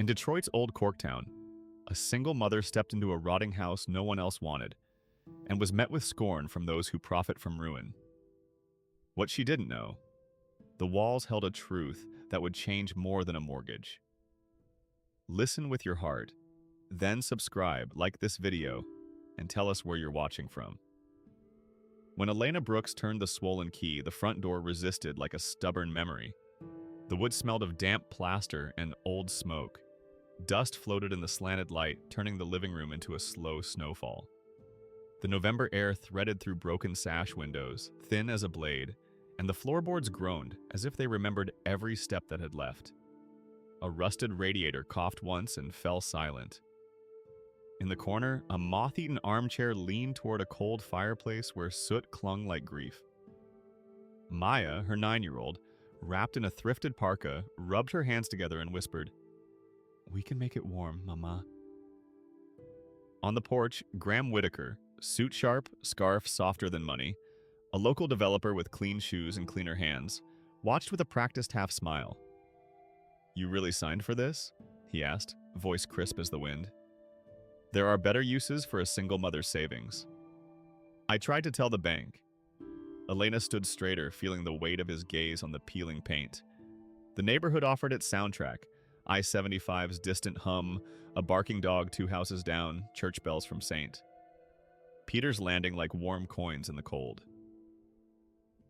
In Detroit's old Corktown, a single mother stepped into a rotting house no one else wanted, and was met with scorn from those who profit from ruin. What she didn't know, the walls held a truth that would change more than a mortgage. Listen with your heart, then subscribe, like this video, and tell us where you're watching from. When Elena Brooks turned the swollen key, the front door resisted like a stubborn memory. The wood smelled of damp plaster and old smoke. Dust floated in the slanted light, turning the living room into a slow snowfall. The November air threaded through broken sash windows, thin as a blade, and the floorboards groaned as if they remembered every step that had left. A rusted radiator coughed once and fell silent. In the corner, a moth-eaten armchair leaned toward a cold fireplace where soot clung like grief. Maya, her 9-year-old, wrapped in a thrifted parka, rubbed her hands together and whispered, "We can make it warm, Mama." On the porch, Graham Whitaker, suit sharp, scarf softer than money, a local developer with clean shoes and cleaner hands, watched with a practiced half smile. "You really signed for this?" he asked, voice crisp as the wind. "There are better uses for a single mother's savings." "I tried to tell the bank." Elena stood straighter, feeling the weight of his gaze on the peeling paint. The neighborhood offered its soundtrack, I-75's distant hum, a barking dog 2 houses down, church bells from St. Peter's Landing like warm coins in the cold.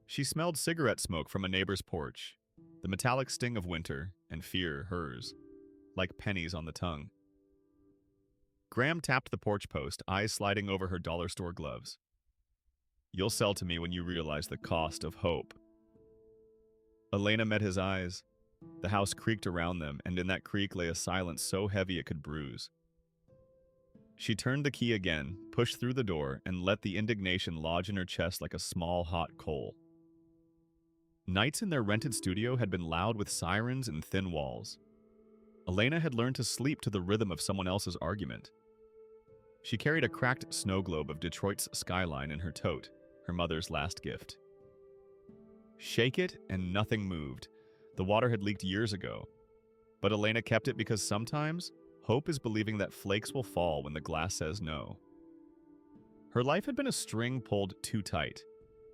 She smelled cigarette smoke from a neighbor's porch, the metallic sting of winter, and fear hers, like pennies on the tongue. Graham tapped the porch post, eyes sliding over her dollar store gloves. "You'll sell to me when you realize the cost of hope." Elena met his eyes. The house creaked around them, and in that creak lay a silence so heavy it could bruise. She turned the key again, pushed through the door, and let the indignation lodge in her chest like a small, hot coal. Nights in their rented studio had been loud with sirens and thin walls. Elena had learned to sleep to the rhythm of someone else's argument. She carried a cracked snow globe of Detroit's skyline in her tote, her mother's last gift. Shake it, and nothing moved. The water had leaked years ago. But Elena kept it because sometimes, hope is believing that flakes will fall when the glass says no. Her life had been a string pulled too tight.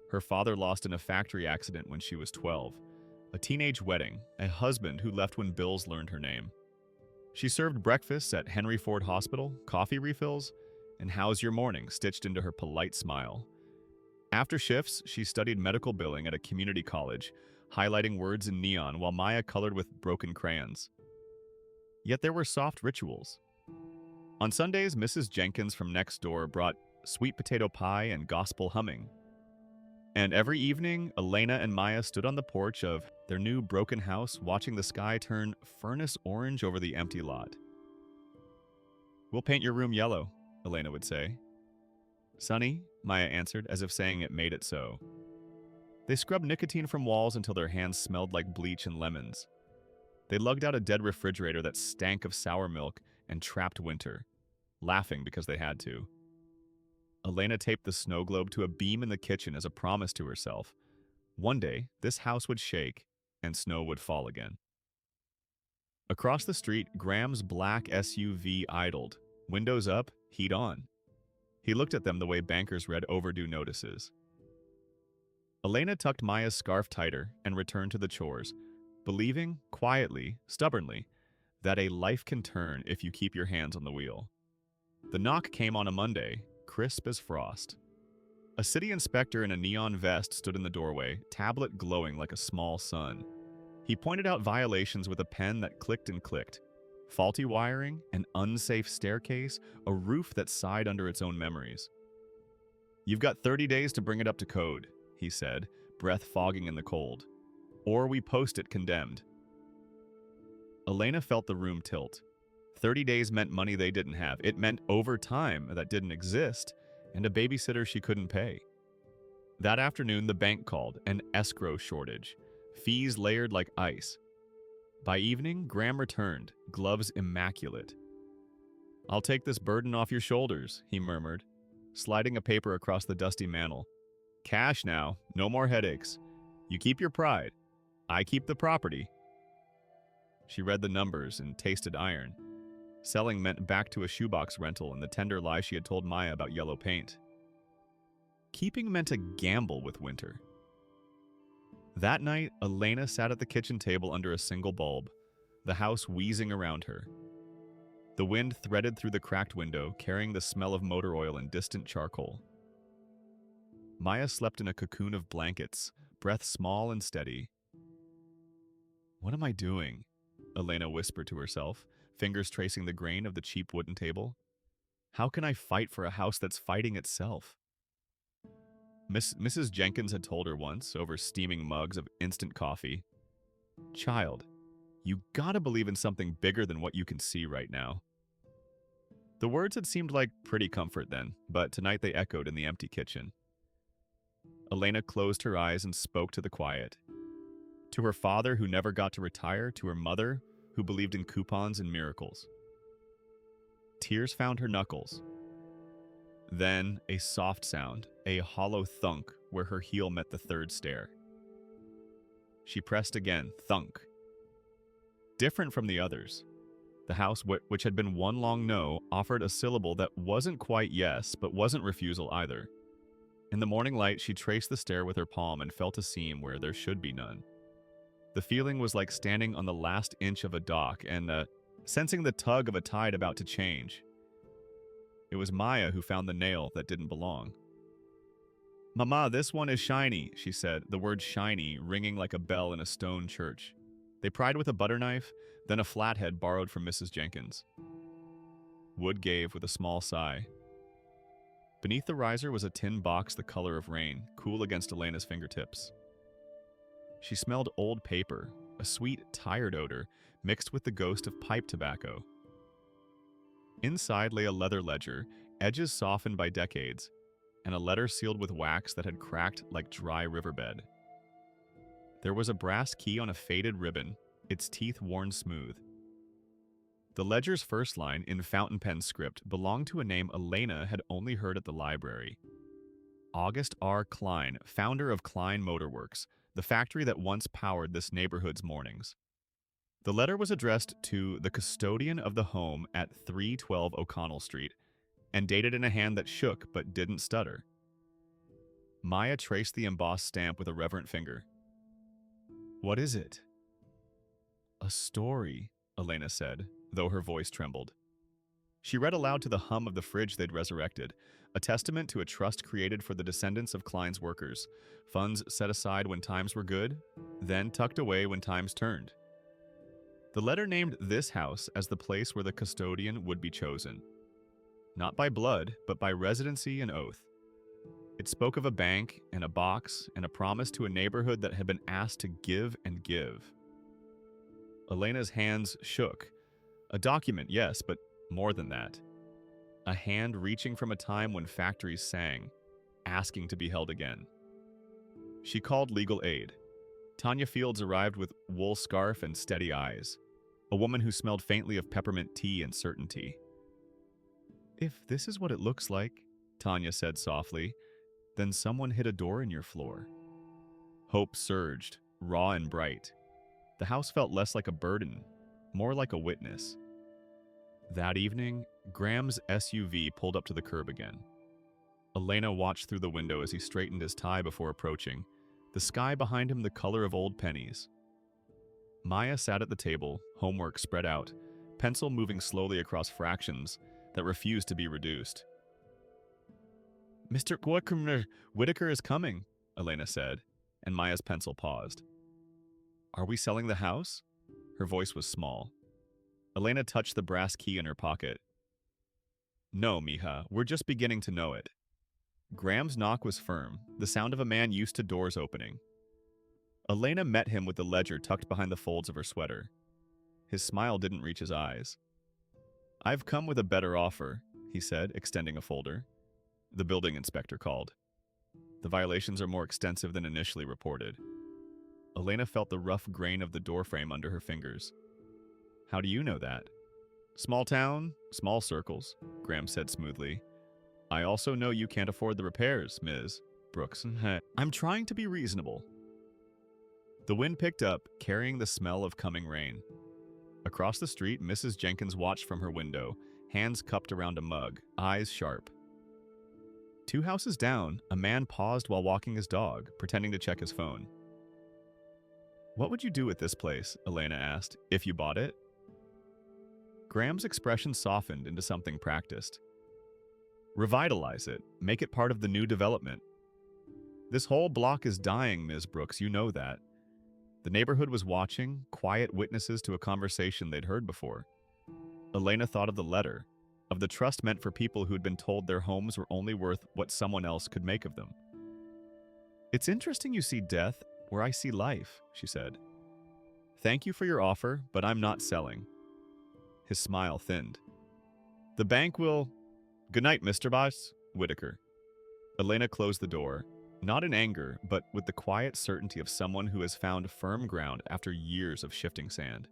Her father lost in a factory accident when she was 12. A teenage wedding, a husband who left when Bills learned her name. She served breakfasts at Henry Ford Hospital, coffee refills, and "How's your morning?" stitched into her polite smile. After shifts, she studied medical billing at a community college, highlighting words in neon while Maya colored with broken crayons. Yet there were soft rituals. On Sundays, Mrs. Jenkins from next door brought sweet potato pie and gospel humming. And every evening, Elena and Maya stood on the porch of their new broken house, watching the sky turn furnace orange over the empty lot. "We'll paint your room yellow," Elena would say. "Sunny," Maya answered, as if saying it made it so. They scrubbed nicotine from walls until their hands smelled like bleach and lemons. They lugged out a dead refrigerator that stank of sour milk and trapped winter, laughing because they had to. Elena taped the snow globe to a beam in the kitchen as a promise to herself. One day, this house would shake, and snow would fall again. Across the street, Graham's black SUV idled, windows up, heat on. He looked at them the way bankers read overdue notices. Elena tucked Maya's scarf tighter and returned to the chores, believing, quietly, stubbornly, that a life can turn if you keep your hands on the wheel. The knock came on a Monday, crisp as frost. A city inspector in a neon vest stood in the doorway, tablet glowing like a small sun. He pointed out violations with a pen that clicked and clicked. Faulty wiring, an unsafe staircase, a roof that sighed under its own memories. "You've got 30 days to bring it up to code," he said, breath fogging in the cold. "Or we post it condemned." Elena felt the room tilt. 30 days meant money they didn't have. It meant overtime that didn't exist, and a babysitter she couldn't pay. That afternoon, the bank called, an escrow shortage. Fees layered like ice. By evening, Graham returned, gloves immaculate. "I'll take this burden off your shoulders," he murmured, sliding a paper across the dusty mantel. "Cash now, no more headaches. You keep your pride. I keep the property." She read the numbers and tasted iron. Selling meant back to a shoebox rental and the tender lie she had told Maya about yellow paint. Keeping meant a gamble with Winter. That night, Elena sat at the kitchen table under a single bulb, the house wheezing around her. The wind threaded through the cracked window, carrying the smell of motor oil and distant charcoal. Maya slept in a cocoon of blankets, breath small and steady. "What am I doing?" Elena whispered to herself, fingers tracing the grain of the cheap wooden table. "How can I fight for a house that's fighting itself?" Mrs. Jenkins had told her once, over steaming mugs of instant coffee, "Child, you gotta believe in something bigger than what you can see right now." The words had seemed like pretty comfort then, but tonight they echoed in the empty kitchen. Elena closed her eyes and spoke to the quiet. To her father, who never got to retire, to her mother, who believed in coupons and miracles. Tears found her knuckles. Then a soft sound, a hollow thunk where her heel met the third stair. She pressed again, thunk. Different from the others. The house, which had been one long no, offered a syllable that wasn't quite yes, but wasn't refusal either. In the morning light, she traced the stair with her palm and felt a seam where there should be none. The feeling was like standing on the last inch of a dock and sensing the tug of a tide about to change. It was Maya who found the nail that didn't belong. "Mama, this one is shiny," she said, the word shiny ringing like a bell in a stone church. They pried with a butter knife, then a flathead borrowed from Mrs. Jenkins. Wood gave with a small sigh. Beneath the riser was a tin box the color of rain, cool against Elena's fingertips. She smelled old paper, a sweet, tired odor mixed with the ghost of pipe tobacco. Inside lay a leather ledger, edges softened by decades, and a letter sealed with wax that had cracked like dry riverbed. There was a brass key on a faded ribbon, its teeth worn smooth. The ledger's first line, in fountain pen script, belonged to a name Elena had only heard at the library. August R. Klein, founder of Klein Motor Works, the factory that once powered this neighborhood's mornings. The letter was addressed to the custodian of the home at 312 O'Connell Street, and dated in a hand that shook but didn't stutter. Maya traced the embossed stamp with a reverent finger. "What is it?" "A story," Elena said, though her voice trembled. She read aloud to the hum of the fridge they'd resurrected, a testament to a trust created for the descendants of Klein's workers, funds set aside when times were good, then tucked away when times turned. The letter named this house as the place where the custodian would be chosen. Not by blood, but by residency and oath. It spoke of a bank and a box and a promise to a neighborhood that had been asked to give and give. Elena's hands shook. A document, yes, but more than that. A hand reaching from a time when factories sang, asking to be held again. She called legal aid. Tanya Fields arrived with wool scarf and steady eyes, a woman who smelled faintly of peppermint tea and certainty. "If this is what it looks like," Tanya said softly, "then someone hit a door in your floor." Hope surged, raw and bright. The house felt less like a burden, more like a witness. That evening, Graham's SUV pulled up to the curb again. Elena watched through the window as he straightened his tie before approaching, the sky behind him the color of old pennies. Maya sat at the table, homework spread out, pencil moving slowly across fractions that refused to be reduced. "Mr. Whitaker is coming," Elena said, and Maya's pencil paused. "Are we selling the house?" Her voice was small. Elena touched the brass key in her pocket. "No, mija, we're just beginning to know it." Graham's knock was firm, the sound of a man used to doors opening. Elena met him with the ledger tucked behind the folds of her sweater. His smile didn't reach his eyes. "I've come with a better offer," he said, extending a folder. The building inspector called. "The violations are more extensive than initially reported." Elena felt the rough grain of the doorframe under her fingers. "How do you know that?" "Small town, small circles," Graham said smoothly. "I also know you can't afford the repairs, Ms. Brooks. I'm trying to be reasonable." The wind picked up, carrying the smell of coming rain. Across the street, Mrs. Jenkins watched from her window, hands cupped around a mug, eyes sharp. 2 houses down, a man paused while walking his dog, pretending to check his phone. "What would you do with this place?" Elena asked, "if you bought it?" Graham's expression softened into something practiced. "Revitalize it. Make it part of the new development. This whole block is dying, Ms. Brooks, you know that." The neighborhood was watching, quiet witnesses to a conversation they'd heard before. Elena thought of the letter, of the trust meant for people who'd been told their homes were only worth what someone else could make of them. "It's interesting you see death where I see life," she said. "Thank you for your offer, but I'm not selling." His smile thinned. "The bank will—" "Good night, Mr. Boss Whitaker." Elena closed the door, not in anger, but with the quiet certainty of someone who has found firm ground after years of shifting sand.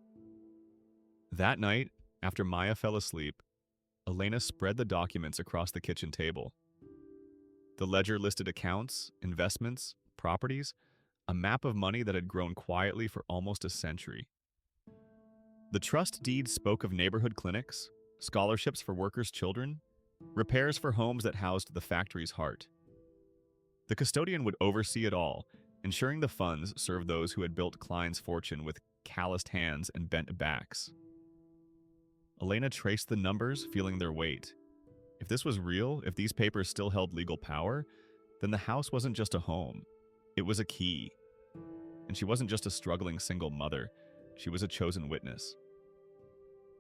That night, after Maya fell asleep, Elena spread the documents across the kitchen table. The ledger listed accounts, investments, properties, a map of money that had grown quietly for almost a century. The trust deed spoke of neighborhood clinics, scholarships for workers' children, repairs for homes that housed the factory's heart. The custodian would oversee it all, ensuring the funds served those who had built Klein's fortune with calloused hands and bent backs. Elena traced the numbers, feeling their weight. If this was real, if these papers still held legal power, then the house wasn't just a home. It was a key. And she wasn't just a struggling single mother. She was a chosen witness.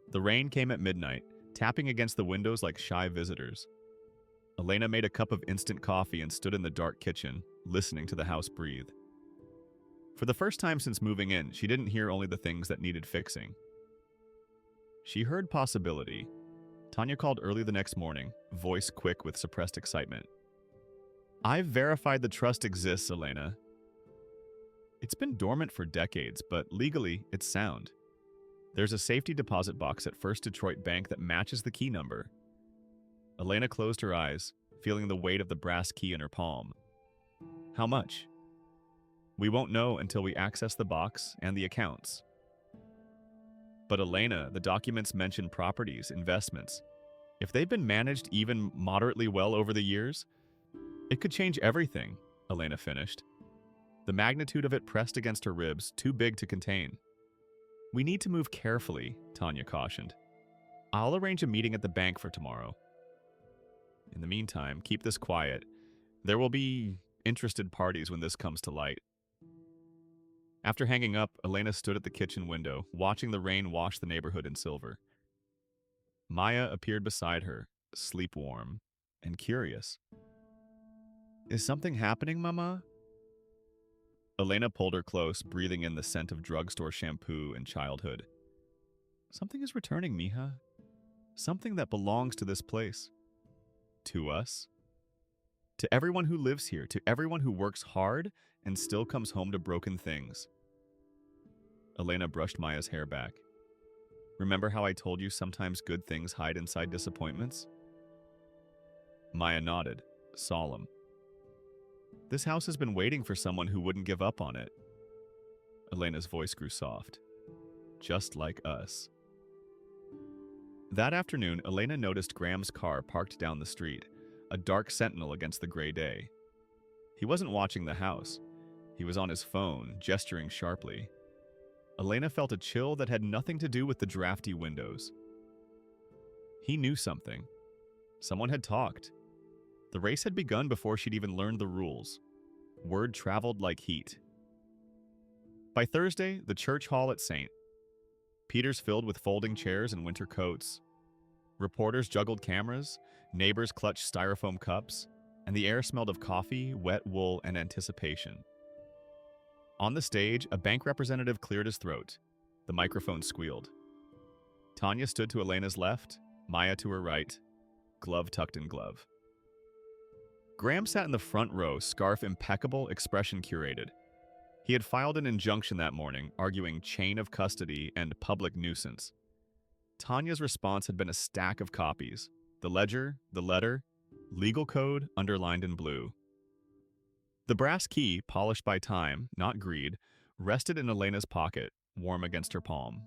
The rain came at midnight, tapping against the windows like shy visitors. Elena made a cup of instant coffee and stood in the dark kitchen, listening to the house breathe. For the first time since moving in, she didn't hear only the things that needed fixing. She heard possibility. Tanya called early the next morning, voice quick with suppressed excitement. "I've verified the trust exists, Elena. It's been dormant for decades, but legally, it's sound. There's a safety deposit box at First Detroit Bank that matches the key number." Elena closed her eyes, feeling the weight of the brass key in her palm. "How much?" "We won't know until we access the box and the accounts." "But Elena, the documents mention properties, investments. If they've been managed even moderately well over the years, it could change everything," Elena finished. The magnitude of it pressed against her ribs, too big to contain. "We need to move carefully," Tanya cautioned. "I'll arrange a meeting at the bank for tomorrow. In the meantime, keep this quiet. There will be interested parties when this comes to light." After hanging up, Elena stood at the kitchen window, watching the rain wash the neighborhood in silver. Maya appeared beside her, sleep-warm and curious. "Is something happening, Mama?" Elena pulled her close, breathing in the scent of drugstore shampoo and childhood. "Something is returning, Mija. Something that belongs to this place. To us. To everyone who lives here, to everyone who works hard and still comes home to broken things." Elena brushed Maya's hair back. "Remember how I told you sometimes good things hide inside disappointments?" Maya nodded, solemn. "This house has been waiting for someone who wouldn't give up on it." Elena's voice grew soft. "Just like us." That afternoon, Elena noticed Graham's car parked down the street, a dark sentinel against the gray day. He wasn't watching the house. He was on his phone, gesturing sharply. Elena felt a chill that had nothing to do with the drafty windows. He knew something. Someone had talked. The race had begun before she'd even learned the rules. Word traveled like heat. By Thursday, the church hall at St. Peter's filled with folding chairs and winter coats. Reporters juggled cameras, neighbors clutched styrofoam cups, and the air smelled of coffee, wet wool, and anticipation. On the stage, a bank representative cleared his throat. The microphone squealed. Tanya stood to Elena's left, Maya to her right, glove tucked in glove. Graham sat in the front row, scarf impeccable, expression curated. He had filed an injunction that morning, arguing chain of custody and public nuisance. Tanya's response had been a stack of copies. The ledger, the letter, legal code underlined in blue. The brass key, polished by time, not greed, rested in Elena's pocket, warm against her palm.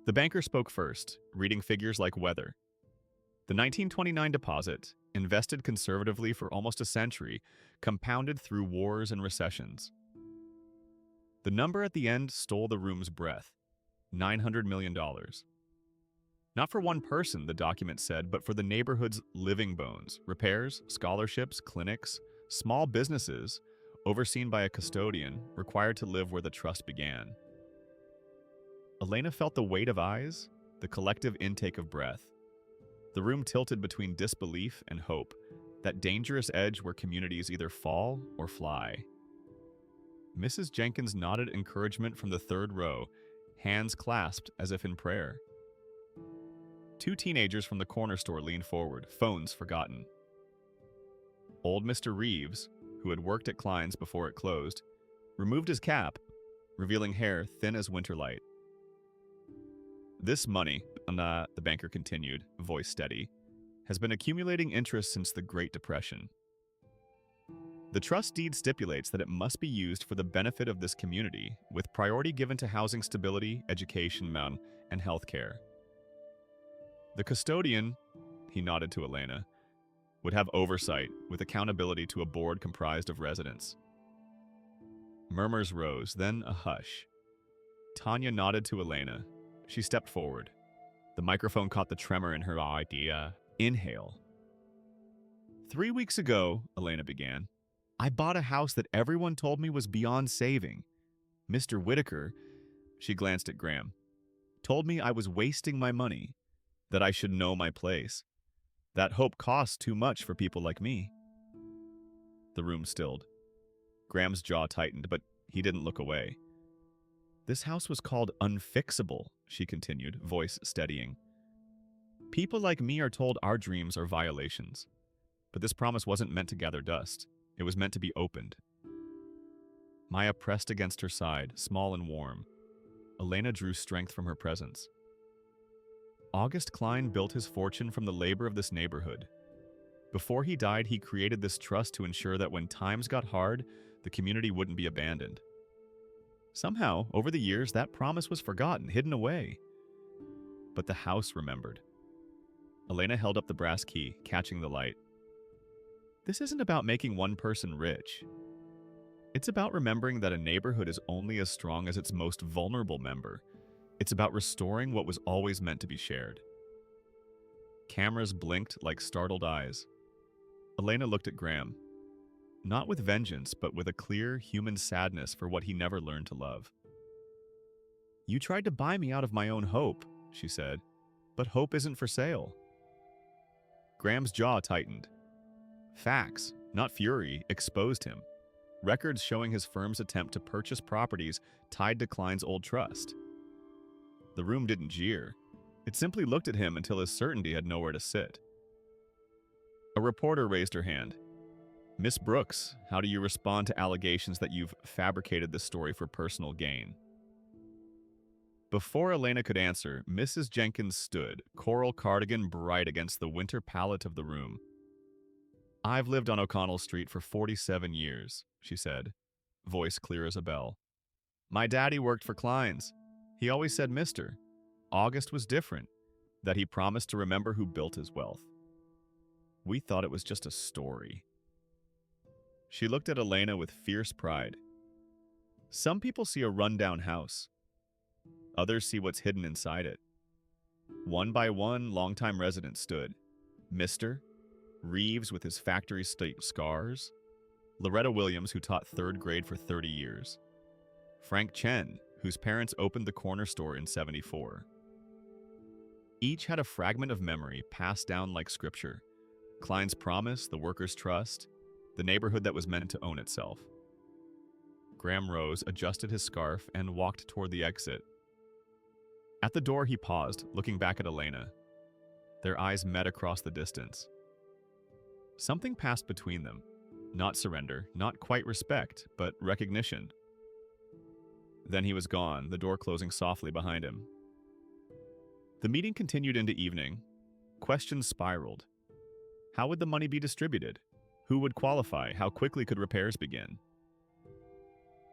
The banker spoke first, reading figures like weather. The 1929 deposit, invested conservatively for almost a century, compounded through wars and recessions. The number at the end stole the room's breath. $900 million. Not for one person, the document said, but for the neighborhood's living bones, repairs, scholarships, clinics, small businesses, overseen by a custodian, required to live where the trust began. Elena felt the weight of eyes, the collective intake of breath. The room tilted between disbelief and hope, that dangerous edge where communities either fall or fly. Mrs. Jenkins nodded encouragement from the third row, hands clasped as if in prayer. Two teenagers from the corner store leaned forward, phones forgotten. Old Mr. Reeves, who had worked at Klein's before it closed, removed his cap, revealing hair thin as winter light. This money, the banker continued, voice steady, has been accumulating interest since the Great Depression. The trust deed stipulates that it must be used for the benefit of this community, with priority given to housing stability, education, and health care. The custodian, he nodded to Elena, would have oversight with accountability to a board comprised of residents. Murmurs rose, then a hush. Tanya nodded to Elena. She stepped forward. The microphone caught the tremor in her idea. Inhale. 3 weeks ago, Elena began, I bought a house that everyone told me was beyond saving. Mr. Whitaker, she glanced at Graham, told me I was wasting my money, that I should know my place. That hope costs too much for people like me. The room stilled. Graham's jaw tightened, but he didn't look away. This house was called unfixable, she continued, voice steadying. People like me are told our dreams are violations. But this promise wasn't meant to gather dust. It was meant to be opened. Maya pressed against her side, small and warm. Elena drew strength from her presence. August Klein built his fortune from the labor of this neighborhood. Before he died, he created this trust to ensure that when times got hard, the community wouldn't be abandoned. Somehow, over the years, that promise was forgotten, hidden away. But the house remembered. Elena held up the brass key, catching the light. This isn't about making one person rich. It's about remembering that a neighborhood is only as strong as its most vulnerable member. It's about restoring what was always meant to be shared. Cameras blinked like startled eyes. Elena looked at Graham. Not with vengeance, but with a clear, human sadness for what he never learned to love. You tried to buy me out of my own hope, she said, but hope isn't for sale. Graham's jaw tightened. Facts, not fury, exposed him. Records showing his firm's attempt to purchase properties tied to Klein's old trust. The room didn't jeer. It simply looked at him until his certainty had nowhere to sit. A reporter raised her hand. Miss Brooks, how do you respond to allegations that you've fabricated this story for personal gain? Before Elena could answer, Mrs. Jenkins stood, coral cardigan bright against the winter palette of the room. I've lived on O'Connell Street for 47 years, she said, voice clear as a bell. My daddy worked for Klein's. He always said Mr. August was different, that he promised to remember who built his wealth. We thought it was just a story. She looked at Elena with fierce pride. Some people see a rundown house. Others see what's hidden inside it. One by one, longtime residents stood. Mr. Reeves with his factory state scars. Loretta Williams, who taught third grade for 30 years. Frank Chen, whose parents opened the corner store in '74. Each had a fragment of memory passed down like scripture. Klein's promise, the workers' trust, the neighborhood that was meant to own itself. Graham rose, adjusted his scarf, and walked toward the exit. At the door, he paused, looking back at Elena. Their eyes met across the distance. Something passed between them. Not surrender, not quite respect, but recognition. Then he was gone, the door closing softly behind him. The meeting continued into evening. Questions spiraled. How would the money be distributed? Who would qualify? How quickly could repairs begin?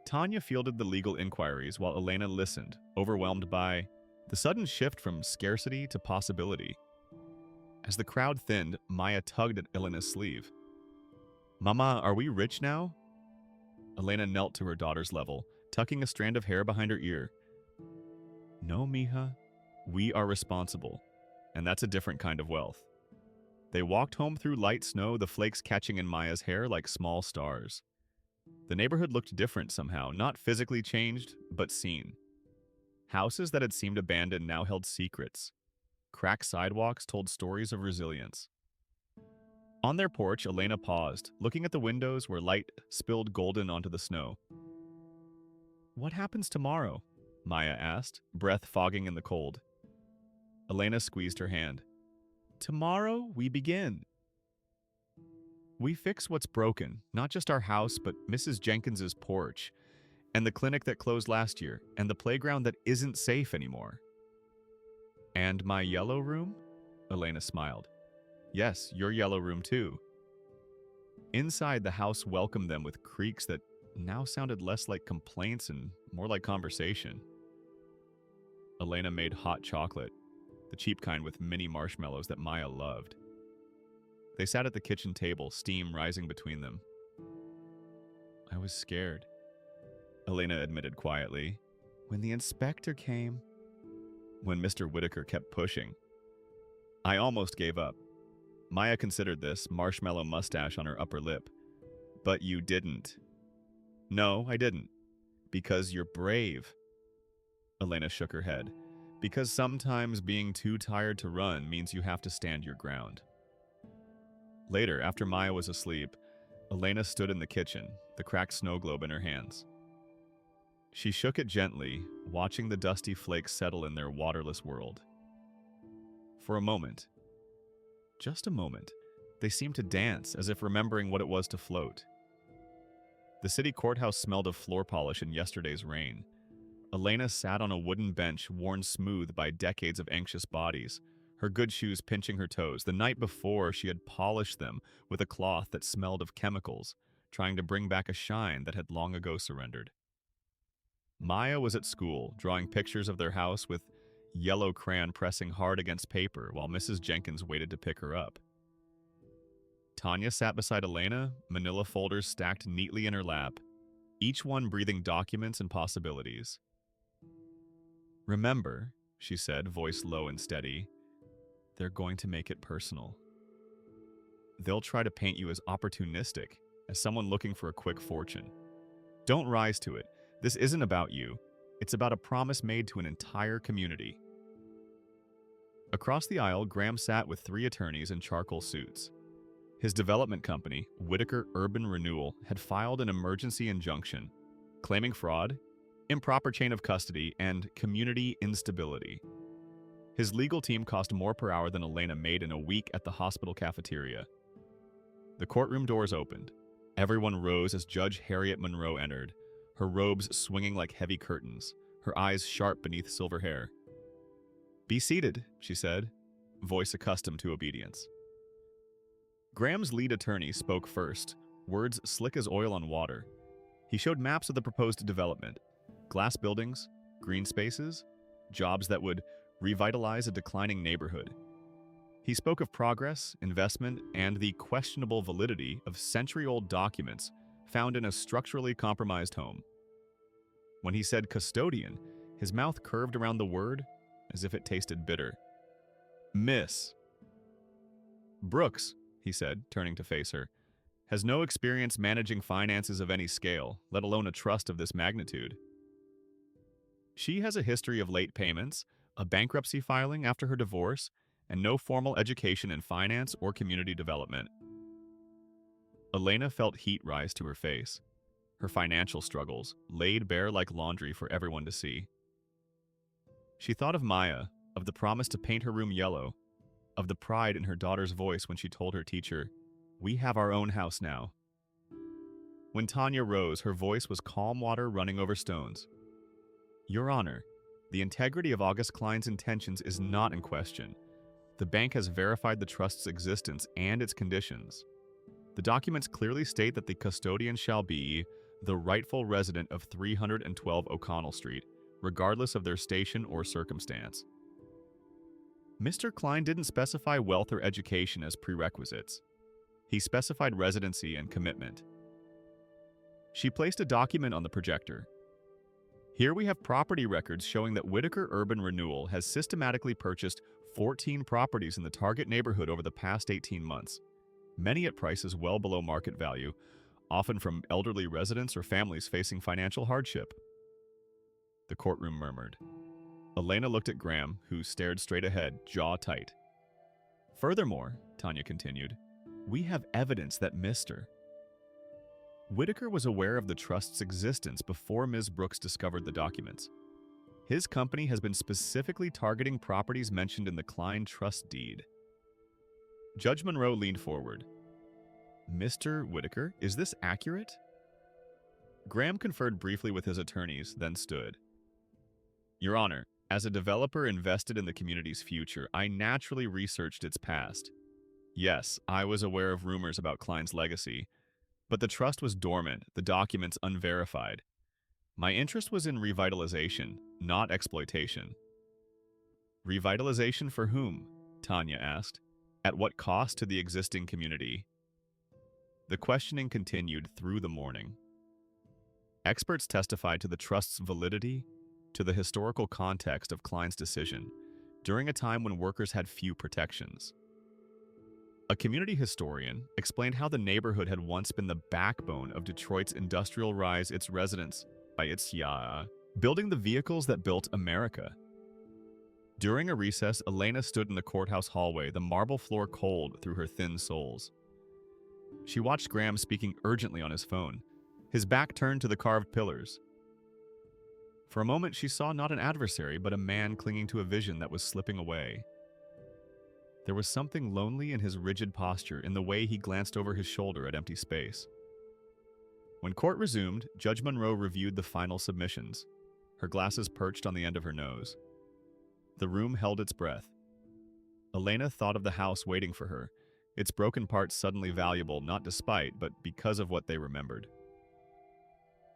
Tanya fielded the legal inquiries while Elena listened, overwhelmed by The sudden shift from scarcity to possibility. As the crowd thinned, Maya tugged at Elena's sleeve. Mama, are we rich now? Elena knelt to her daughter's level, tucking a strand of hair behind her ear. No, mija. We are responsible, and that's a different kind of wealth. They walked home through light snow, the flakes catching in Maya's hair like small stars. The neighborhood looked different somehow, not physically changed, but seen. Houses that had seemed abandoned now held secrets. Cracked sidewalks told stories of resilience. On their porch, Elena paused, looking at the windows where light spilled golden onto the snow. What happens tomorrow? Maya asked, breath fogging in the cold. Elena squeezed her hand. Tomorrow, we begin. We fix what's broken, not just our house, but Mrs. Jenkins's porch, and the clinic that closed last year, and the playground that isn't safe anymore. And my yellow room? Elena smiled. Yes, your yellow room too. Inside, the house welcomed them with creaks that now sounded less like complaints and more like conversation. Elena made hot chocolate, the cheap kind with mini marshmallows that Maya loved. They sat at the kitchen table, steam rising between them. I was scared, Elena admitted quietly. When the inspector came. When Mr. Whitaker kept pushing. I almost gave up. Maya considered this marshmallow mustache on her upper lip. But you didn't. No, I didn't. Because you're brave. Elena shook her head. Because sometimes being too tired to run means you have to stand your ground. Later, after Maya was asleep, Elena stood in the kitchen, the cracked snow globe in her hands. She shook it gently, watching the dusty flakes settle in their waterless world. For a moment, just a moment, they seemed to dance as if remembering what it was to float. The city courthouse smelled of floor polish in yesterday's rain. Elena sat on a wooden bench worn smooth by decades of anxious bodies, her good shoes pinching her toes. The night before, she had polished them with a cloth that smelled of chemicals, trying to bring back a shine that had long ago surrendered. Maya was at school, drawing pictures of their house with yellow crayon pressing hard against paper while Mrs. Jenkins waited to pick her up. Tanya sat beside Elena, manila folders stacked neatly in her lap, each one breathing documents and possibilities. Remember, she said, voice low and steady, they're going to make it personal. They'll try to paint you as opportunistic, as someone looking for a quick fortune. Don't rise to it. This isn't about you. It's about a promise made to an entire community. Across the aisle, Graham sat with 3 attorneys in charcoal suits. His development company, Whitaker Urban Renewal, had filed an emergency injunction, claiming fraud, improper chain of custody, and community instability. His legal team cost more per hour than Elena made in a week at the hospital cafeteria. The courtroom doors opened. Everyone rose as Judge Harriet Monroe entered, her robes swinging like heavy curtains, her eyes sharp beneath silver hair. Be seated, she said, voice accustomed to obedience. Graham's lead attorney spoke first, words slick as oil on water. He showed maps of the proposed development, glass buildings, green spaces, jobs that would revitalize a declining neighborhood. He spoke of progress, investment, and the questionable validity of century-old documents found in a structurally compromised home. When he said custodian, his mouth curved around the word as if it tasted bitter. Miss Brooks, he said, turning to face her, has no experience managing finances of any scale, let alone a trust of this magnitude. She has a history of late payments, a bankruptcy filing after her divorce, and no formal education in finance or community development. Elena felt heat rise to her face. Her financial struggles, laid bare like laundry for everyone to see. She thought of Maya, of the promise to paint her room yellow, of the pride in her daughter's voice when she told her teacher, "We have our own house now." When Tanya rose, her voice was calm water running over stones. Your Honor, the integrity of August Klein's intentions is not in question. The bank has verified the trust's existence and its conditions. The documents clearly state that the custodian shall be the rightful resident of 312 O'Connell Street, regardless of their station or circumstance. Mr. Klein didn't specify wealth or education as prerequisites. He specified residency and commitment. She placed a document on the projector. Here we have property records showing that Whitaker Urban Renewal has systematically purchased 14 properties in the target neighborhood over the past 18 months, many at prices well below market value, often from elderly residents or families facing financial hardship. The courtroom murmured. Elena looked at Graham, who stared straight ahead, jaw tight. Furthermore, Tanya continued, we have evidence that Mr. Whitaker was aware of the trust's existence before Ms. Brooks discovered the documents. His company has been specifically targeting properties mentioned in the Klein trust deed. Judge Monroe leaned forward. Mr. Whitaker, is this accurate? Graham conferred briefly with his attorneys, then stood. Your Honor, as a developer invested in the community's future, I naturally researched its past. Yes, I was aware of rumors about Klein's legacy, but the trust was dormant, the documents unverified. My interest was in revitalization, not exploitation. Revitalization for whom? Tanya asked. At what cost to the existing community? The questioning continued through the morning. Experts testified to the trust's validity, to the historical context of Klein's decision, during a time when workers had few protections. A community historian explained how the neighborhood had once been the backbone of Detroit's industrial rise, its residents, by its building the vehicles that built America. During a recess, Elena stood in the courthouse hallway, the marble floor cold through her thin soles. She watched Graham speaking urgently on his phone, his back turned to the carved pillars. For a moment, she saw not an adversary, but a man clinging to a vision that was slipping away. There was something lonely in his rigid posture, in the way he glanced over his shoulder at empty space. When court resumed, Judge Monroe reviewed the final submissions, her glasses perched on the end of her nose. The room held its breath. Elena thought of the house waiting for her, its broken parts suddenly valuable not despite, but because of what they remembered.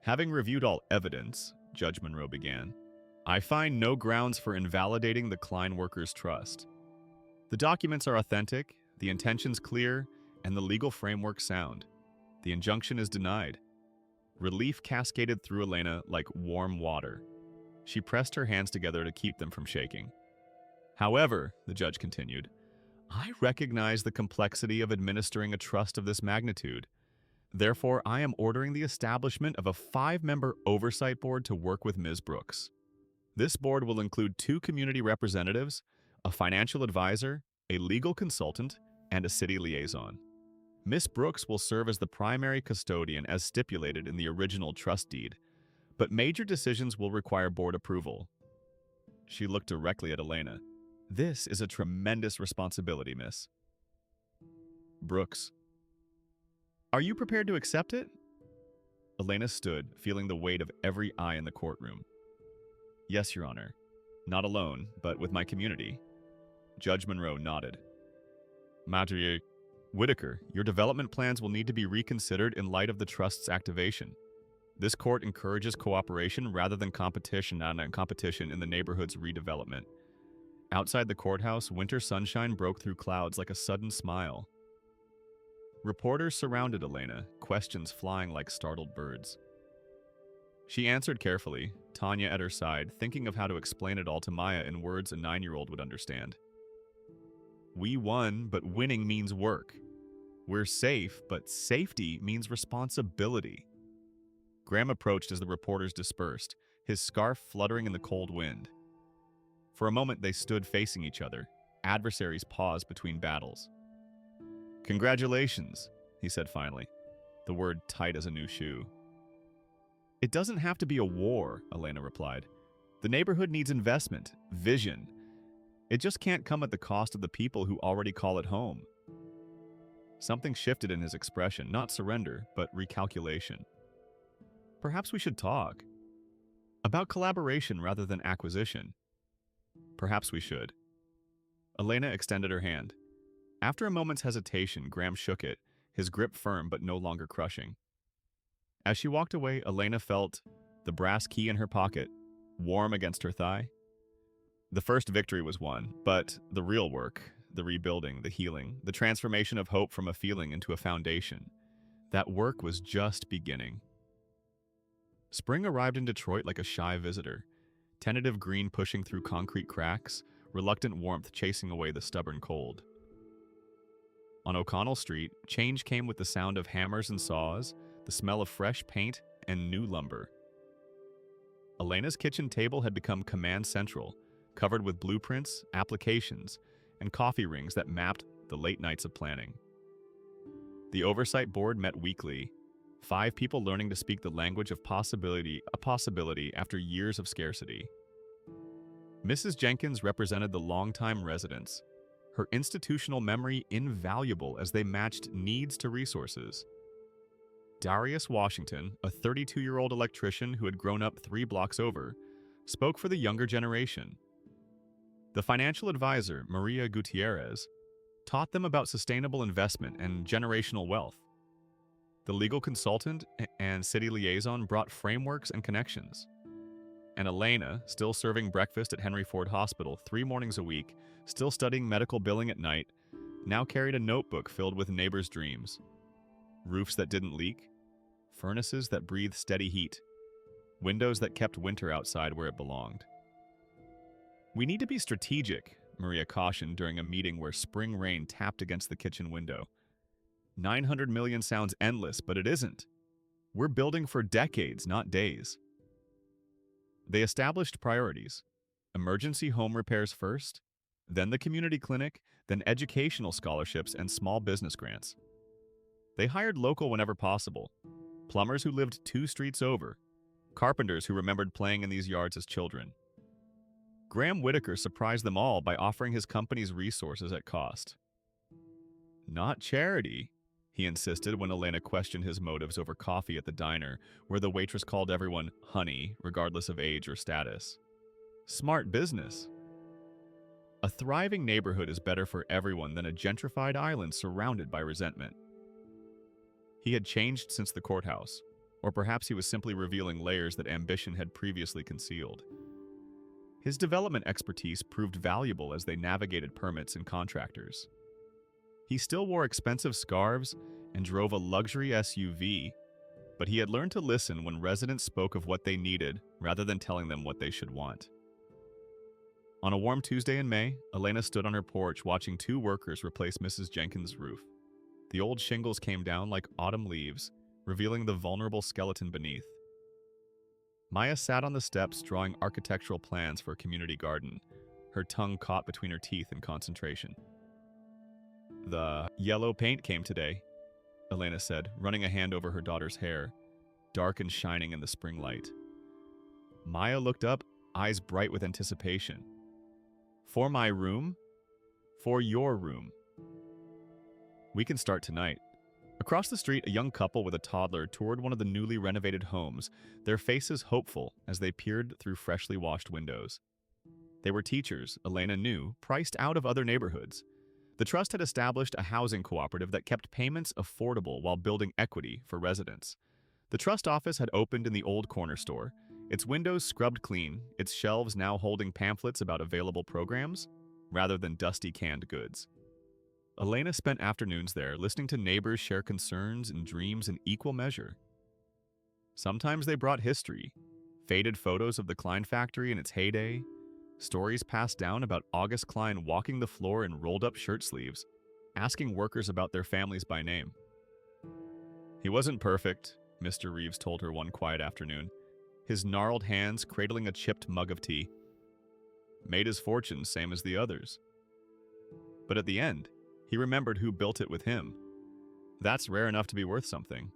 Having reviewed all evidence, Judge Monroe began, I find no grounds for invalidating the Klein Workers' Trust. The documents are authentic, the intentions clear, and the legal framework sound. The injunction is denied. Relief cascaded through Elena like warm water. She pressed her hands together to keep them from shaking. However, the judge continued, I recognize the complexity of administering a trust of this magnitude. Therefore, I am ordering the establishment of a 5-member oversight board to work with Ms. Brooks. This board will include 2 community representatives, a financial advisor, a legal consultant, and a city liaison. Ms. Brooks will serve as the primary custodian as stipulated in the original trust deed, but major decisions will require board approval. She looked directly at Elena. This is a tremendous responsibility, Miss Brooks. Are you prepared to accept it? Elena stood, feeling the weight of every eye in the courtroom. Yes, Your Honor. Not alone, but with my community. Judge Monroe nodded. Madrier Whitaker, your development plans will need to be reconsidered in light of the trust's activation. This court encourages cooperation rather than competition in the neighborhood's redevelopment. Outside the courthouse, winter sunshine broke through clouds like a sudden smile. Reporters surrounded Elena, questions flying like startled birds. She answered carefully, Tanya at her side, thinking of how to explain it all to Maya in words a 9-year-old would understand. We won, but winning means work. We're safe, but safety means responsibility. Graham approached as the reporters dispersed, his scarf fluttering in the cold wind. For a moment they stood facing each other, adversaries paused between battles. Congratulations, he said finally, the word tight as a new shoe. It doesn't have to be a war, Elena replied. The neighborhood needs investment, vision. It just can't come at the cost of the people who already call it home. Something shifted in his expression, not surrender, but recalculation. Perhaps we should talk. About collaboration rather than acquisition. Perhaps we should. Elena extended her hand. After a moment's hesitation, Graham shook it, his grip firm but no longer crushing. As she walked away, Elena felt the brass key in her pocket, warm against her thigh. The first victory was won, but the real work, the rebuilding, the healing, the transformation of hope from a feeling into a foundation, that work was just beginning. Spring arrived in Detroit like a shy visitor, tentative green pushing through concrete cracks, reluctant warmth chasing away the stubborn cold. On O'Connell Street, change came with the sound of hammers and saws, the smell of fresh paint, and new lumber. Elena's kitchen table had become command central, covered with blueprints, applications, and coffee rings that mapped the late nights of planning. The oversight board met weekly, 5 people learning to speak the language of possibility, a possibility after years of scarcity. Mrs. Jenkins represented the longtime residents, her institutional memory invaluable as they matched needs to resources. Darius Washington, a 32-year-old electrician who had grown up 3 blocks over, spoke for the younger generation. The financial advisor, Maria Gutierrez, taught them about sustainable investment and generational wealth. The legal consultant and city liaison brought frameworks and connections. And Elena, still serving breakfast at Henry Ford Hospital 3 mornings a week, still studying medical billing at night, now carried a notebook filled with neighbors' dreams. Roofs that didn't leak, furnaces that breathed steady heat, windows that kept winter outside where it belonged. "We need to be strategic," Maria cautioned during a meeting where spring rain tapped against the kitchen window. 900 million sounds endless, but it isn't. We're building for decades, not days. They established priorities. Emergency home repairs first, then the community clinic, then educational scholarships and small business grants. They hired local whenever possible. Plumbers who lived 2 streets over. Carpenters who remembered playing in these yards as children. Graham Whitaker surprised them all by offering his company's resources at cost. "Not charity," he insisted when Elena questioned his motives over coffee at the diner, where the waitress called everyone honey, regardless of age or status. "Smart business." A thriving neighborhood is better for everyone than a gentrified island surrounded by resentment. He had changed since the courthouse, or perhaps he was simply revealing layers that ambition had previously concealed. His development expertise proved valuable as they navigated permits and contractors. He still wore expensive scarves and drove a luxury SUV, but he had learned to listen when residents spoke of what they needed rather than telling them what they should want. On a warm Tuesday in May, Elena stood on her porch watching 2 workers replace Mrs. Jenkins' roof. The old shingles came down like autumn leaves, revealing the vulnerable skeleton beneath. Maya sat on the steps drawing architectural plans for a community garden, her tongue caught between her teeth in concentration. "The yellow paint came today," Elena said, running a hand over her daughter's hair, dark and shining in the spring light. Maya looked up, eyes bright with anticipation. "For my room? For your room. We can start tonight." Across the street, a young couple with a toddler toured one of the newly renovated homes, their faces hopeful as they peered through freshly washed windows. They were teachers, Elena knew, priced out of other neighborhoods. The trust had established a housing cooperative that kept payments affordable while building equity for residents. The trust office had opened in the old corner store, its windows scrubbed clean, its shelves now holding pamphlets about available programs, rather than dusty canned goods. Elena spent afternoons there, listening to neighbors share concerns and dreams in equal measure. Sometimes they brought history, faded photos of the Klein factory in its heyday, stories passed down about August Klein walking the floor in rolled-up shirt sleeves, asking workers about their families by name. "He wasn't perfect," Mr. Reeves told her one quiet afternoon, his gnarled hands cradling a chipped mug of tea. "Made his fortune same as the others. But at the end, he remembered who built it with him. That's rare enough to be worth something."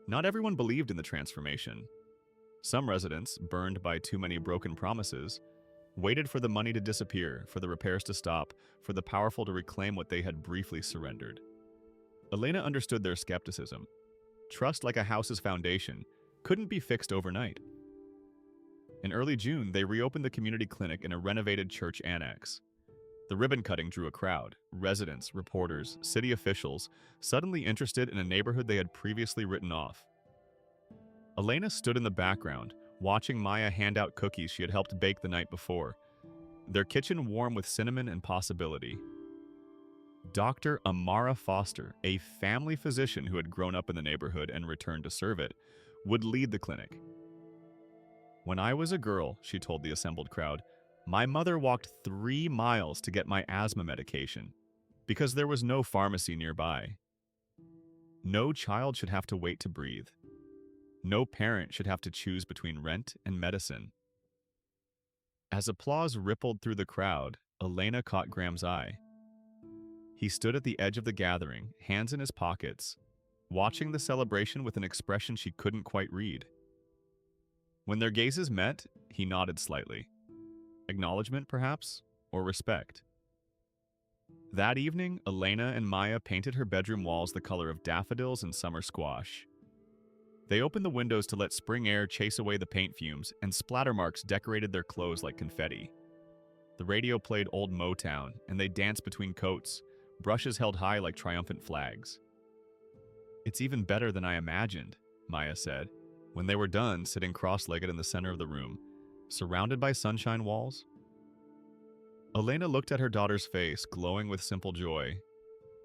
Not everyone believed in the transformation. Some residents, burned by too many broken promises, waited for the money to disappear, for the repairs to stop, for the powerful to reclaim what they had briefly surrendered. Elena understood their skepticism. Trust, like a house's foundation, couldn't be fixed overnight. In early June, they reopened the community clinic in a renovated church annex. The ribbon cutting drew a crowd, residents, reporters, city officials, suddenly interested in a neighborhood they had previously written off. Elena stood in the background, watching Maya hand out cookies she had helped bake the night before, their kitchen warm with cinnamon and possibility. Dr. Amara Foster, a family physician who had grown up in the neighborhood and returned to serve it, would lead the clinic. "When I was a girl," she told the assembled crowd, "my mother walked 3 miles to get my asthma medication because there was no pharmacy nearby. No child should have to wait to breathe. No parent should have to choose between rent and medicine." As applause rippled through the crowd, Elena caught Graham's eye. He stood at the edge of the gathering, hands in his pockets, watching the celebration with an expression she couldn't quite read. When their gazes met, he nodded slightly. Acknowledgement, perhaps, or respect. That evening, Elena and Maya painted her bedroom walls the color of daffodils and summer squash. They opened the windows to let spring air chase away the paint fumes, and splatter marks decorated their clothes like confetti. The radio played old Motown, and they danced between coats, brushes held high like triumphant flags. "It's even better than I imagined," Maya said, when they were done sitting cross-legged in the center of the room, surrounded by sunshine walls. Elena looked at her daughter's face, glowing with simple joy,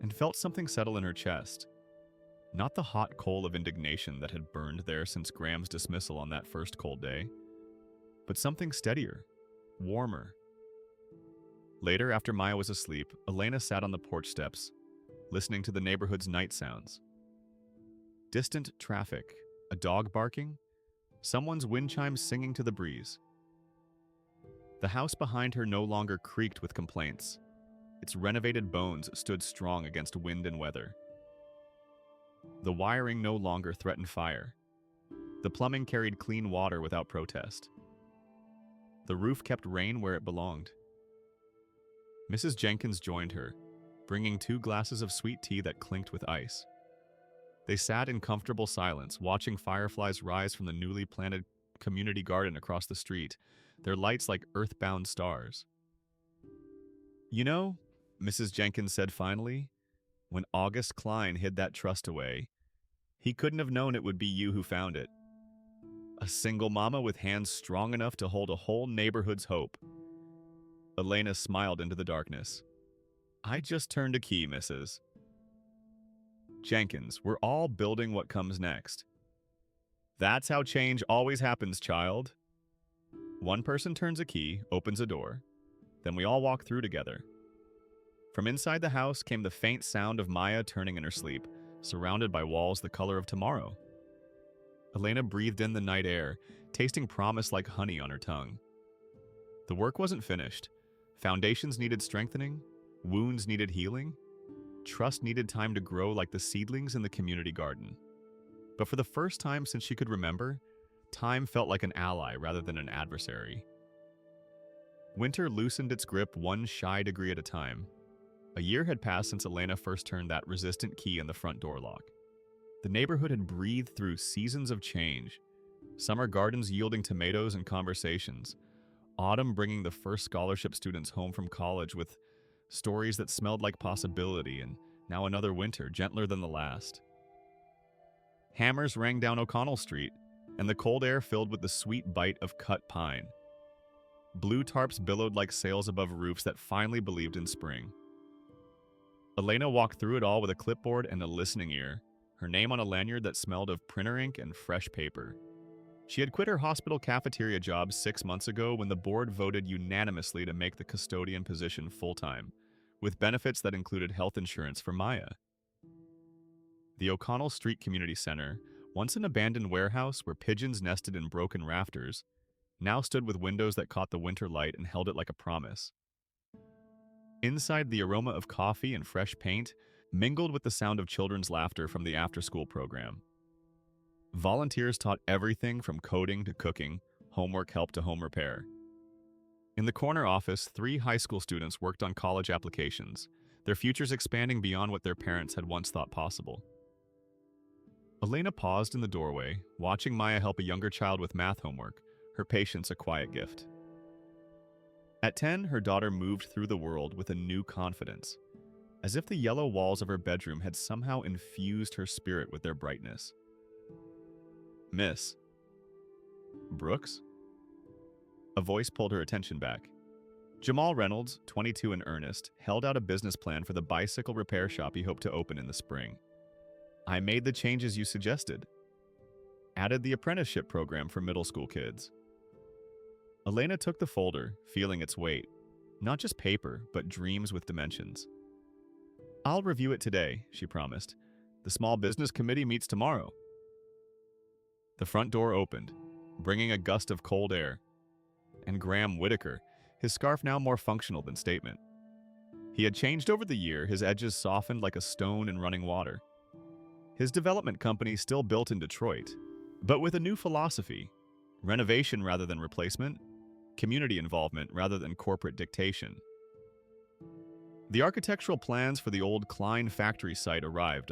and felt something settle in her chest. Not the hot coal of indignation that had burned there since Graham's dismissal on that first cold day, but something steadier, warmer. Later, after Maya was asleep, Elena sat on the porch steps, listening to the neighborhood's night sounds. Distant traffic, a dog barking, someone's wind chimes singing to the breeze. The house behind her no longer creaked with complaints. Its renovated bones stood strong against wind and weather. The wiring no longer threatened fire. The plumbing carried clean water without protest. The roof kept rain where it belonged. Mrs. Jenkins joined her, bringing 2 glasses of sweet tea that clinked with ice. They sat in comfortable silence, watching fireflies rise from the newly planted community garden across the street, their lights like earthbound stars. "You know," Mrs. Jenkins said finally, "when August Klein hid that trust away, he couldn't have known it would be you who found it. A single mama with hands strong enough to hold a whole neighborhood's hope." Elena smiled into the darkness. "I just turned a key, Mrs. Jenkins. We're all building what comes next. That's how change always happens, child. One person turns a key, opens a door, then we all walk through together." From inside the house came the faint sound of Maya turning in her sleep, surrounded by walls the color of tomorrow. Elena breathed in the night air, tasting promise like honey on her tongue. The work wasn't finished. Foundations needed strengthening, wounds needed healing, trust needed time to grow like the seedlings in the community garden. But for the first time since she could remember, time felt like an ally rather than an adversary. Winter loosened its grip 1 shy degree at a time. A year had passed since Elena first turned that resistant key in the front door lock. The neighborhood had breathed through seasons of change. Summer gardens yielding tomatoes and conversations. Autumn bringing the first scholarship students home from college with stories that smelled like possibility, and now another winter, gentler than the last. Hammers rang down O'Connell Street, and the cold air filled with the sweet bite of cut pine. Blue tarps billowed like sails above roofs that finally believed in spring. Elena walked through it all with a clipboard and a listening ear, her name on a lanyard that smelled of printer ink and fresh paper. She had quit her hospital cafeteria job 6 months ago when the board voted unanimously to make the custodian position full-time, with benefits that included health insurance for Maya. The O'Connell Street Community Center, once an abandoned warehouse where pigeons nested in broken rafters, now stood with windows that caught the winter light and held it like a promise. Inside, the aroma of coffee and fresh paint mingled with the sound of children's laughter from the after-school program. Volunteers taught everything from coding to cooking, homework help to home repair. In the corner office, 3 high school students worked on college applications, their futures expanding beyond what their parents had once thought possible. Elena paused in the doorway, watching Maya help a younger child with math homework, her patience a quiet gift. At 10, her daughter moved through the world with a new confidence, as if the yellow walls of her bedroom had somehow infused her spirit with their brightness. "Miss." Brooks? A voice pulled her attention back. Jamal Reynolds, 22 in earnest, held out a business plan for the bicycle repair shop he hoped to open in the spring. I made the changes you suggested. Added the apprenticeship program for middle school kids. Elena took the folder, feeling its weight. Not just paper, but dreams with dimensions. I'll review it today, she promised. The small business committee meets tomorrow. The front door opened, bringing a gust of cold air. And Graham Whitaker, his scarf now more functional than statement. He had changed over the year, his edges softened like a stone in running water. His development company still built in Detroit, but with a new philosophy: renovation rather than replacement, community involvement rather than corporate dictation. The architectural plans for the old Klein factory site arrived,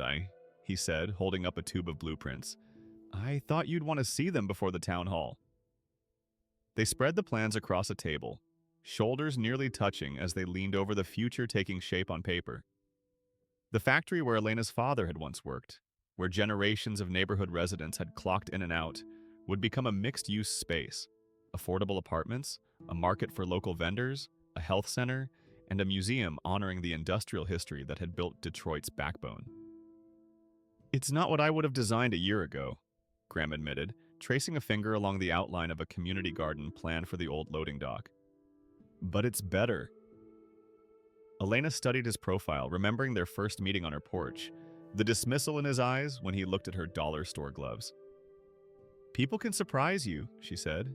he said, holding up a tube of blueprints. I thought you'd want to see them before the town hall. They spread the plans across a table, shoulders nearly touching as they leaned over the future taking shape on paper. The factory where Elena's father had once worked, where generations of neighborhood residents had clocked in and out, would become a mixed-use space. Affordable apartments, a market for local vendors, a health center, and a museum honoring the industrial history that had built Detroit's backbone. It's not what I would have designed a year ago, Graham admitted, tracing a finger along the outline of a community garden planned for the old loading dock. But it's better. Elena studied his profile, remembering their first meeting on her porch, the dismissal in his eyes when he looked at her dollar store gloves. People can surprise you, she said.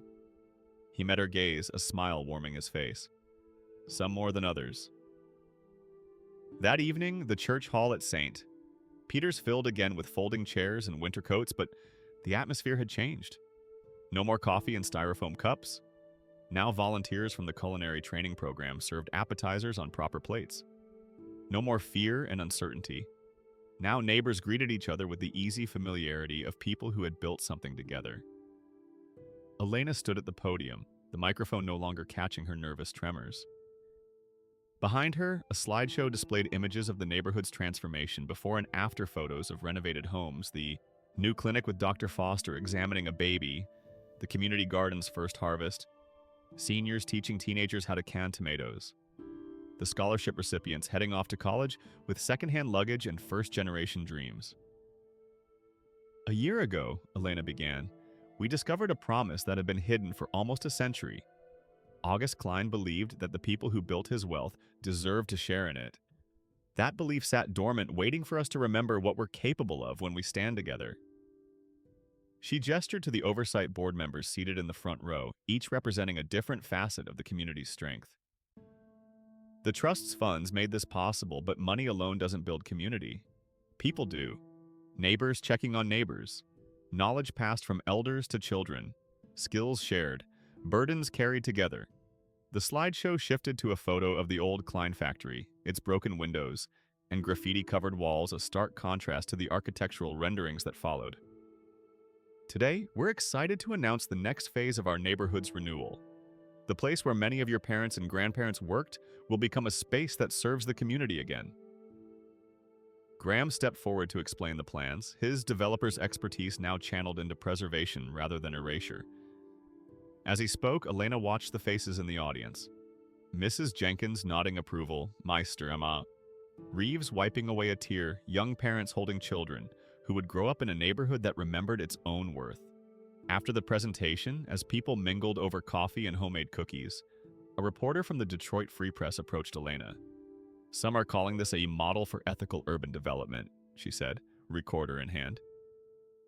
He met her gaze, a smile warming his face. Some more than others. That evening, the church hall at St. Peter's filled again with folding chairs and winter coats, but the atmosphere had changed. No more coffee in styrofoam cups. Now volunteers from the culinary training program served appetizers on proper plates. No more fear and uncertainty. Now neighbors greeted each other with the easy familiarity of people who had built something together. Elena stood at the podium, the microphone no longer catching her nervous tremors. Behind her, a slideshow displayed images of the neighborhood's transformation before and after photos of renovated homes, the new clinic with Dr. Foster examining a baby, the community garden's first harvest, seniors teaching teenagers how to can tomatoes, the scholarship recipients heading off to college with secondhand luggage and first-generation dreams. A year ago, Elena began, we discovered a promise that had been hidden for almost a century. August Klein believed that the people who built his wealth deserved to share in it. That belief sat dormant, waiting for us to remember what we're capable of when we stand together. She gestured to the oversight board members seated in the front row, each representing a different facet of the community's strength. The trust's funds made this possible, but money alone doesn't build community. People do. Neighbors checking on neighbors. Knowledge passed from elders to children. Skills shared. Burdens carried together. The slideshow shifted to a photo of the old Klein factory, its broken windows, and graffiti-covered walls, a stark contrast to the architectural renderings that followed. Today, we're excited to announce the next phase of our neighborhood's renewal. The place where many of your parents and grandparents worked will become a space that serves the community again. Graham stepped forward to explain the plans, his developer's expertise now channeled into preservation rather than erasure. As he spoke, Elena watched the faces in the audience. Mrs. Jenkins nodding approval, Meister Emma. Reeves wiping away a tear, young parents holding children, who would grow up in a neighborhood that remembered its own worth. After the presentation, as people mingled over coffee and homemade cookies, a reporter from the Detroit Free Press approached Elena. Some are calling this a model for ethical urban development, she said, recorder in hand.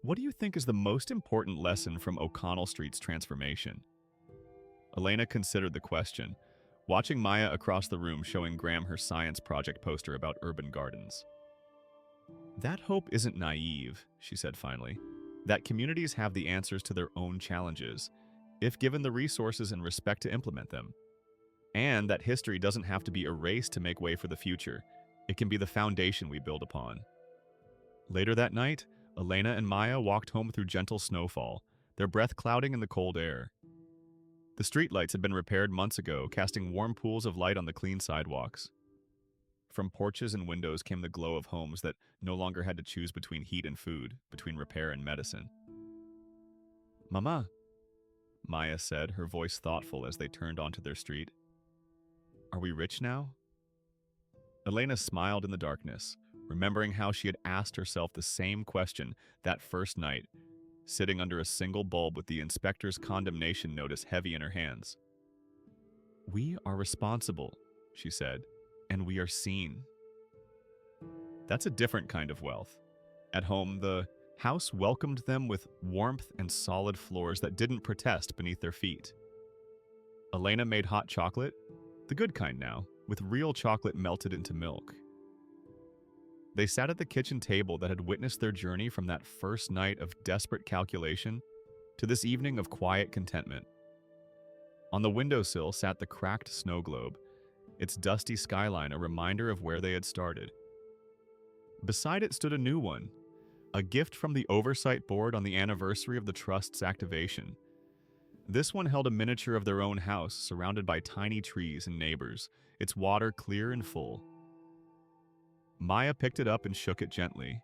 What do you think is the most important lesson from O'Connell Street's transformation? Elena considered the question, watching Maya across the room showing Graham her science project poster about urban gardens. That hope isn't naive, she said finally, that communities have the answers to their own challenges, if given the resources and respect to implement them. And that history doesn't have to be erased to make way for the future. It can be the foundation we build upon. Later that night, Elena and Maya walked home through gentle snowfall, their breath clouding in the cold air. The streetlights had been repaired months ago, casting warm pools of light on the clean sidewalks. From porches and windows came the glow of homes that no longer had to choose between heat and food, between repair and medicine. Mama, Maya said, her voice thoughtful as they turned onto their street. Are we rich now? Elena smiled in the darkness, remembering how she had asked herself the same question that first night, sitting under a single bulb with the inspector's condemnation notice heavy in her hands. We are responsible, she said, and we are seen. That's a different kind of wealth. At home, the house welcomed them with warmth and solid floors that didn't protest beneath their feet. Elena made hot chocolate, the good kind now, with real chocolate melted into milk. They sat at the kitchen table that had witnessed their journey from that first night of desperate calculation to this evening of quiet contentment. On the windowsill sat the cracked snow globe, its dusty skyline a reminder of where they had started. Beside it stood a new one, a gift from the oversight board on the anniversary of the trust's activation. This one held a miniature of their own house surrounded by tiny trees and neighbors, its water clear and full. Maya picked it up and shook it gently.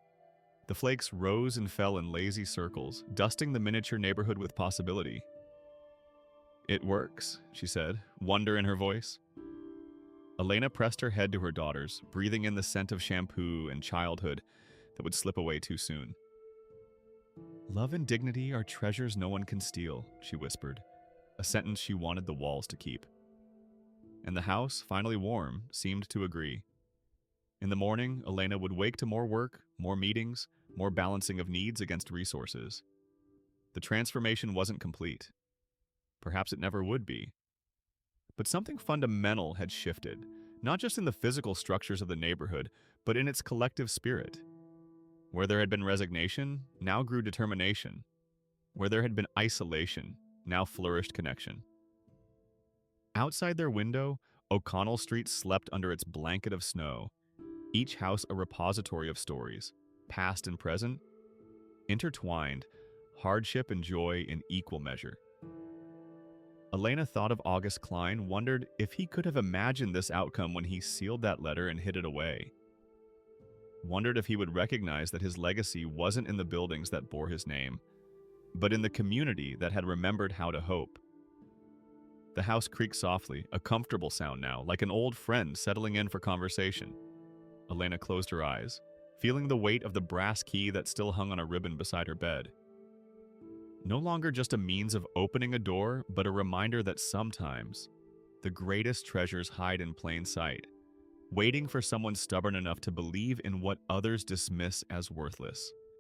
The flakes rose and fell in lazy circles, dusting the miniature neighborhood with possibility. It works, she said, wonder in her voice. Elena pressed her head to her daughter's, breathing in the scent of shampoo and childhood that would slip away too soon. Love and dignity are treasures no one can steal, she whispered, a sentence she wanted the walls to keep. And the house, finally warm, seemed to agree. In the morning, Elena would wake to more work, more meetings, more balancing of needs against resources. The transformation wasn't complete. Perhaps it never would be. But something fundamental had shifted, not just in the physical structures of the neighborhood, but in its collective spirit. Where there had been resignation, now grew determination. Where there had been isolation, now flourished connection. Outside their window, O'Connell Street slept under its blanket of snow, each house a repository of stories, past and present, intertwined, hardship and joy in equal measure. Elena thought of August Klein, wondered if he could have imagined this outcome when he sealed that letter and hid it away. Wondered if he would recognize that his legacy wasn't in the buildings that bore his name, but in the community that had remembered how to hope. The house creaked softly, a comfortable sound now, like an old friend settling in for conversation. Elena closed her eyes, feeling the weight of the brass key that still hung on a ribbon beside her bed. No longer just a means of opening a door, but a reminder that sometimes the greatest treasures hide in plain sight, waiting for someone stubborn enough to believe in what others dismiss as worthless.